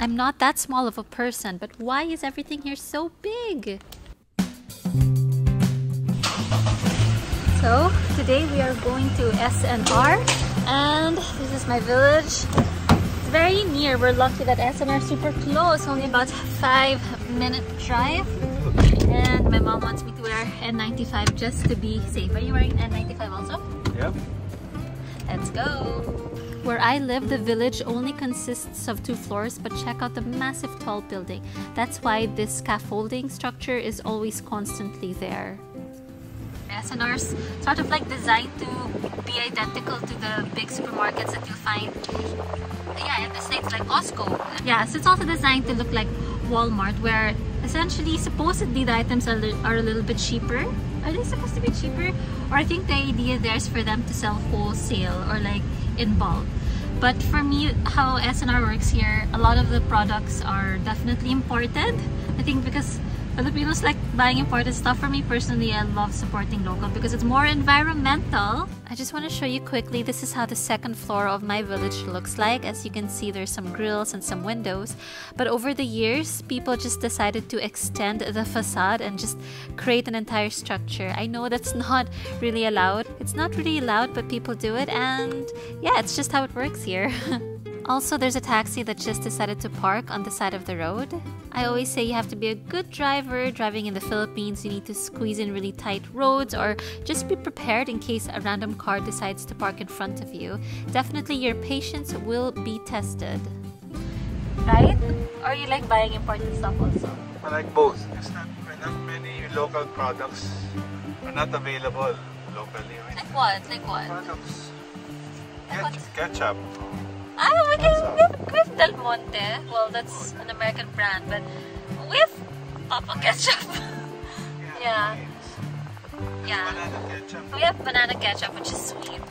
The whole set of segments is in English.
I'm not that small of a person, but why is everything here so big? So, today we are going to SnR, and this is my village. It's very near. We're lucky that SnR is super close, only about 5-minute drive. And my mom wants me to wear N95 just to be safe. Are you wearing N95 also? Yep. Let's go! Where I live, the village only consists of 2 floors, but check out the massive tall building. That's why this scaffolding structure is always constantly there. SnR's sort of like designed to be identical to the big supermarkets that you'll find in the States, like Costco. Yeah, so it's also designed to look like Walmart, where essentially supposedly the items are a little bit cheaper. Are they supposed to be cheaper? Or I think the idea there is for them to sell wholesale or like in bulk. But for me, how SnR works here, a lot of the products are definitely imported. I think because Filipinos like buying imported stuff. For me personally, I love supporting local because it's more environmental. I just want to show you quickly, this is how the second floor of my village looks like. As you can see, there's some grills and some windows. But over the years, people just decided to extend the facade and just create an entire structure. I know that's not really allowed. It's not really allowed, but people do it, and yeah, it's just how it works here. Also, there's a taxi that just decided to park on the side of the road. I always say you have to be a good driver. Driving in the Philippines, you need to squeeze in really tight roads or just be prepared in case a random car decides to park in front of you. Definitely your patience will be tested. Right? Or you like buying important stuff also? I like both. There's not many local products are not available locally. Like what? Like what? Products. Like Ketchup. We have Del Monte. Well, that's an American brand, but we have Papa Ketchup. Yeah. Banana ketchup. We have banana ketchup, which is sweet.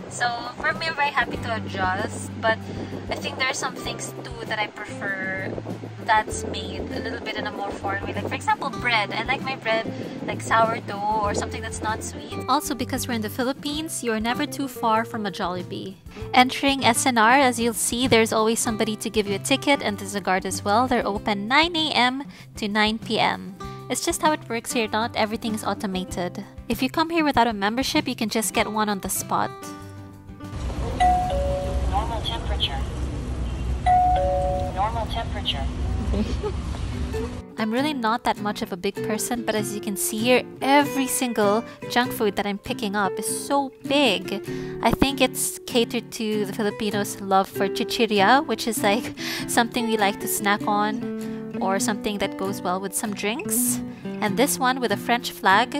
So for me, I'm very happy to adjust, but I think there are some things too that I prefer that's made a little bit in a more foreign way. Like for example, bread. I like my bread like sourdough or something that's not sweet. Also, because we're in the Philippines, you're never too far from a Jollibee. Entering SnR, as you'll see, there's always somebody to give you a ticket, and there's a guard as well. They're open 9 a.m. to 9 p.m. It's just how it works here. Not everything is automated. If you come here without a membership, you can just get one on the spot. Normal temperature. Normal temperature. I'm really not that much of a big person, but as you can see here, every single junk food that I'm picking up is so big. I think it's catered to the Filipinos' love for chichirya, which is like something we like to snack on or something that goes well with some drinks. And this one with a French flag.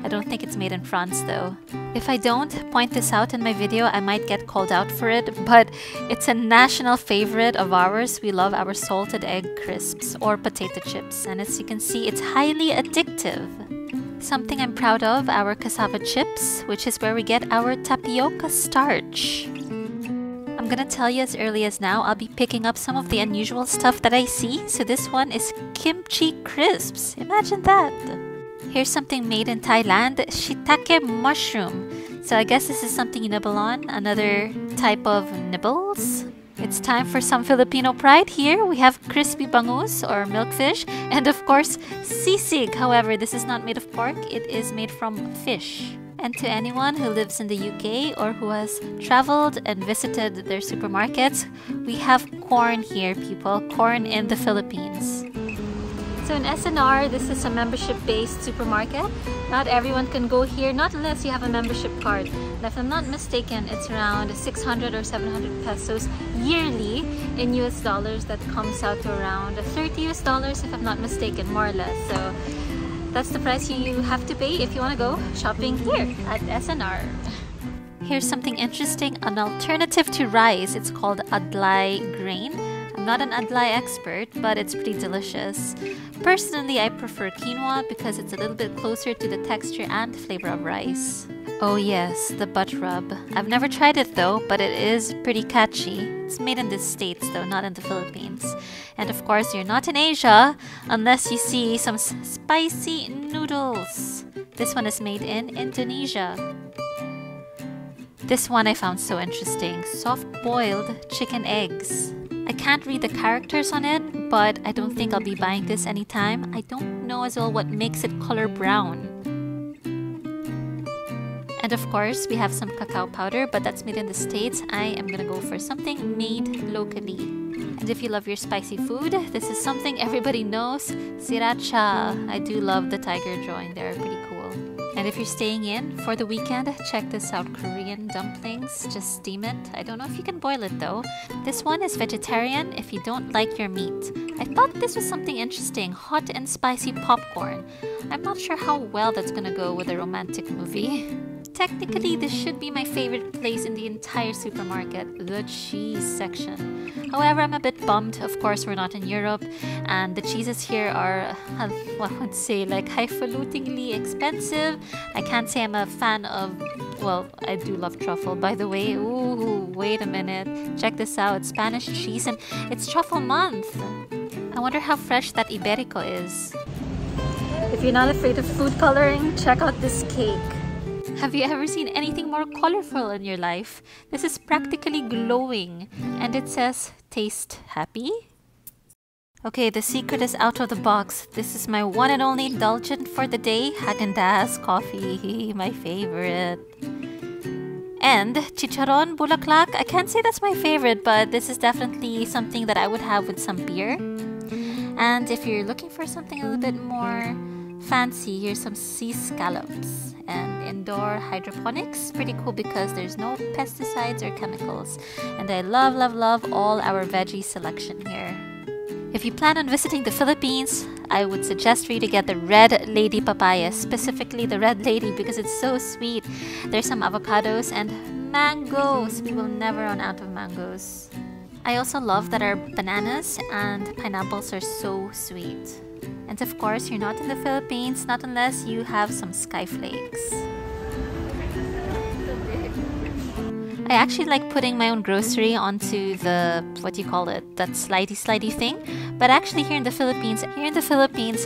I don't think it's made in France though. If I don't point this out in my video, I might get called out for it, but it's a national favorite of ours. We love our salted egg crisps or potato chips, and as you can see, it's highly addictive. Something I'm proud of, our Cassava Chips, which is where we get our tapioca starch. I'm gonna tell you as early as now, I'll be picking up some of the unusual stuff that I see. So this one is Kimchi Crisps. Imagine that! Here's something made in Thailand, shiitake mushroom. So I guess this is something you nibble on, another type of nibbles. It's time for some Filipino pride. Here we have crispy bangus or milkfish, and of course sisig. However, this is not made of pork, it is made from fish. And to anyone who lives in the UK or who has traveled and visited their supermarkets, we have corn here, people. Corn in the Philippines. So in SnR, this is a membership-based supermarket. Not everyone can go here, not unless you have a membership card. And if I'm not mistaken, it's around 600 or 700 pesos yearly in US dollars. That comes out to around 30 US dollars if I'm not mistaken, more or less. So that's the price you have to pay if you want to go shopping here at SnR. Here's something interesting, an alternative to rice. It's called adlai grain. I'm not an adlai expert, but it's pretty delicious. Personally, I prefer quinoa because it's a little bit closer to the texture and flavor of rice. Oh yes, the butt rub. I've never tried it though, but it is pretty catchy. It's made in the States though, not in the Philippines. And of course, you're not in Asia unless you see some spicy noodles. This one is made in Indonesia. This one I found so interesting. Soft-boiled chicken eggs. I can't read the characters on it, but I don't think I'll be buying this anytime. I don't know as well what makes it color brown. And of course, we have some cacao powder, but that's made in the States. I am gonna go for something made locally. And if you love your spicy food, this is something everybody knows, sriracha. I do love the tiger drawing, they're pretty cool. And if you're staying in for the weekend, check this out, Korean dumplings. Just steam it. I don't know if you can boil it though. This one is vegetarian if you don't like your meat. I thought this was something interesting, hot and spicy popcorn. I'm not sure how well that's gonna go with a romantic movie. Technically, this should be my favorite place in the entire supermarket, the cheese section. However, I'm a bit bummed. Of course, we're not in Europe, and the cheeses here are, I would say, like highfalutinly expensive. I can't say I'm a fan of, well, I do love truffle, by the way. Ooh, wait a minute. Check this out, Spanish cheese, and it's truffle month. I wonder how fresh that Iberico is. If you're not afraid of food coloring, check out this cake. Have you ever seen anything more colorful in your life? This is practically glowing, and it says, taste happy? Okay, the secret is out of the box. This is my one and only indulgent for the day, Haugen coffee, my favorite. And chicharron bulaklak, I can't say that's my favorite, but this is definitely something that I would have with some beer. And if you're looking for something a little bit more fancy, here's some sea scallops. And indoor hydroponics, pretty cool because there's no pesticides or chemicals. And I love, love, love all our veggie selection here. If you plan on visiting the Philippines, I would suggest for you to get the Red Lady papaya, specifically the Red Lady because it's so sweet. There's some avocados and mangoes. We will never run out of mangoes. I also love that our bananas and pineapples are so sweet. And of course, you're not in the Philippines, not unless you have some skyflakes. I actually like putting my own grocery onto the, what do you call it, that slidey thing. But actually here in the Philippines,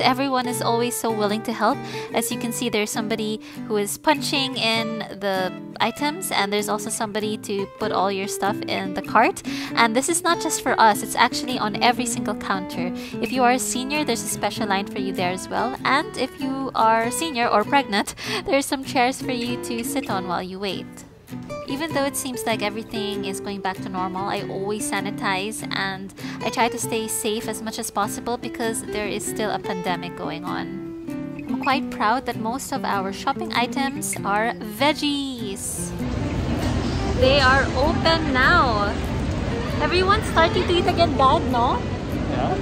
everyone is always so willing to help. As you can see, there's somebody who is punching in the items, and there's also somebody to put all your stuff in the cart. And this is not just for us, it's actually on every single counter. If you are a senior, there's a special line for you there as well. And if you are senior or pregnant, there's some chairs for you to sit on while you wait. Even though it seems like everything is going back to normal, I always sanitize and I try to stay safe as much as possible because there is still a pandemic going on. I'm quite proud that most of our shopping items are veggies. They are open now. Everyone's starting to eat again, Dad, no? Yeah.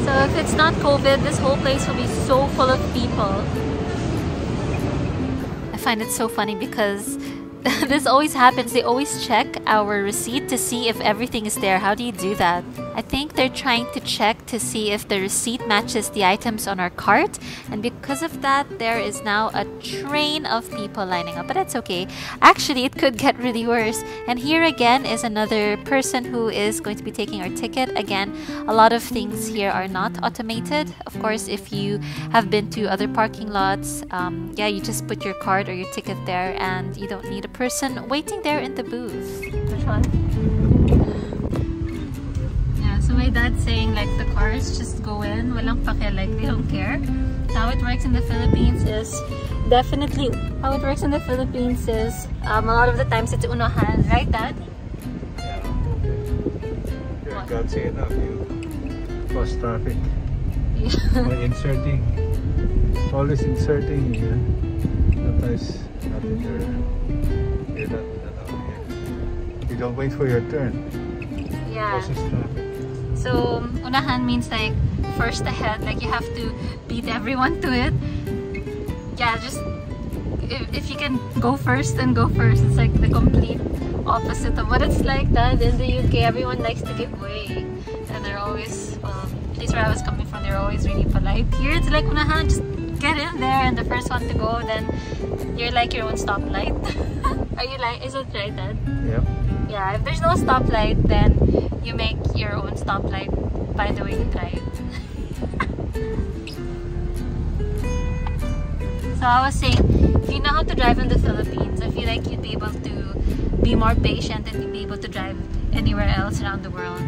So if it's not COVID, this whole place will be so full of people. I find it so funny because this always happens. They always check our receipt to see if everything is there. How do you do that? I think they're trying to check to see if the receipt matches the items on our cart. And because of that, there is now a train of people lining up. But that's okay. Actually, it could get really worse. And here again is another person who is going to be taking our ticket. Again, a lot of things here are not automated. Of course, if you have been to other parking lots, yeah, you just put your card or your ticket there and you don't need a person waiting there in the booth. Which one? Yeah, so my dad's saying like the cars just go in, walang pake, like they don't care. So how it works in the Philippines is definitely, a lot of the times it's unahan, right Dad? Yeah. You're gutsy enough, you cause traffic. Yeah. By inserting, always inserting, sometimes not in your, you don't wait for your turn. Yeah. Causes traffic. So unahan means like first ahead, like you have to beat everyone to it. Yeah, just if you can go first, then go first. It's like the complete opposite of what it's like that in the UK. Everyone likes to give way, and they're always, well, at least where I was coming from, they're always really polite. Here it's like unahan, just get in there and the first one to go, then you're like your own stoplight. Are you like, is it right, Dad? Yep. Yeah, if there's no stoplight, then you make your own stoplight by the way you drive. So I was saying, if you know how to drive in the Philippines, I feel like you'd be able to be more patient and you'd be able to drive anywhere else around the world.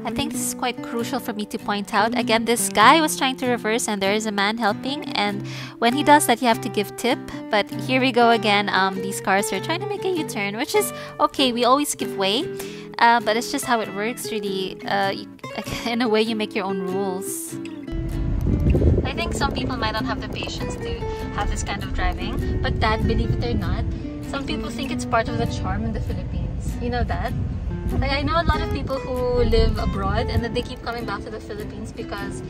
I think this is quite crucial for me to point out. Again, this guy was trying to reverse and there is a man helping, and when he does that you have to give tip. But here we go again. These cars are trying to make a U-turn, which is okay. We always give way, but it's just how it works really. In a way, you make your own rules. I think some people might not have the patience to have this kind of driving, but that, believe it or not, some people think it's part of the charm in the Philippines. You know that? Like, I know a lot of people who live abroad and that they keep coming back to the Philippines because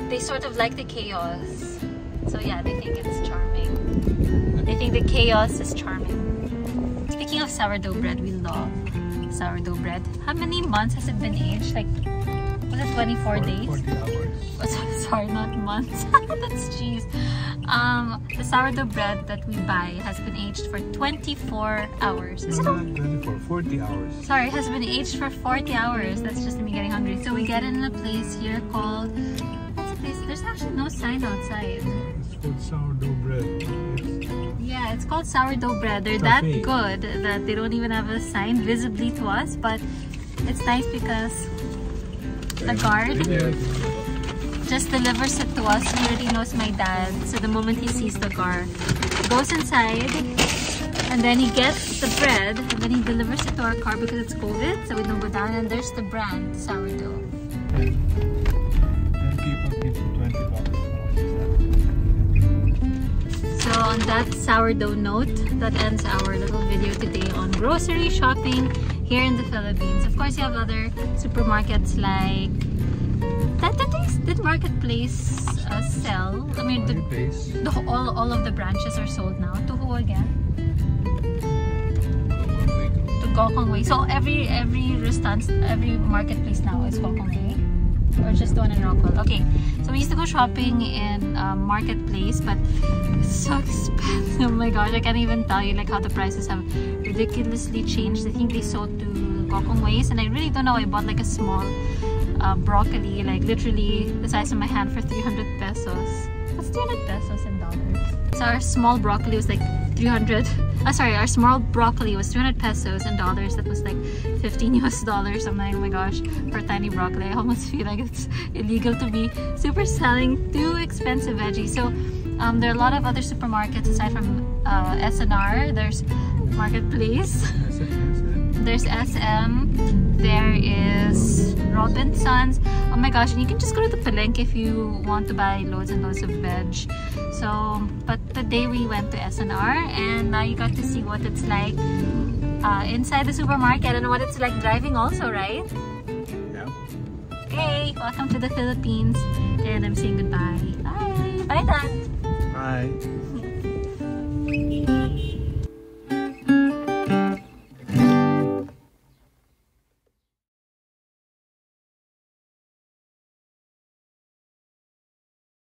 they sort of like the chaos. So yeah, they think it's charming. They think the chaos is charming. Speaking of sourdough bread, we love sourdough bread. How many months has it been aged? Like, was it 24 days? 40 hours. Oh, sorry, not months. That's cheese. The sourdough bread that we buy has been aged for 24 hours. Is it not 24, 40 hours. Sorry, it has been aged for 40 hours. That's just me getting hungry. So we get it in a place here called... What's the place? There's actually no sign outside. It's called sourdough bread. Yeah, it's called sourdough bread. They're Cafe. that good that they don't even have a sign visibly to us. But it's nice because the guard just delivers it to us. He already knows my dad. So the moment he sees the car, he goes inside and then he gets the bread and then he delivers it to our car because it's COVID. So we don't go down, and there's the brand sourdough. And people give $20. So on that sourdough note, that ends our little video today on grocery shopping here in the Philippines. Of course, you have other supermarkets like did Marketplace sell? I mean, all of the branches are sold now. To who again? To Gokongwei. So every restaurant, every marketplace now is Gokongwei, or just the one in Rockwell. Okay, so we used to go shopping in Marketplace, but it's so expensive. Oh my gosh, I can't even tell you like how the prices have ridiculously changed. I think they sold to Gokongweis, and I really don't know. I bought like a small broccoli, like literally the size of my hand, for 300 pesos. What's 300 pesos in dollars? So our small broccoli was like 300. Our small broccoli was 300 pesos in dollars. That was like $15 US. I'm like, oh my gosh, for tiny broccoli, I almost feel like it's illegal to be super selling too expensive veggies. So there are a lot of other supermarkets aside from SnR. There's Marketplace. There's SM, there is Robinson's. Oh my gosh, and you can just go to the Palengke if you want to buy loads and loads of veg. So, but today we went to SnR, and now you got to see what it's like inside the supermarket and what it's like driving also, right? Yeah. Okay, welcome to the Philippines, and I'm saying goodbye. Bye! Bye, Dad! Bye.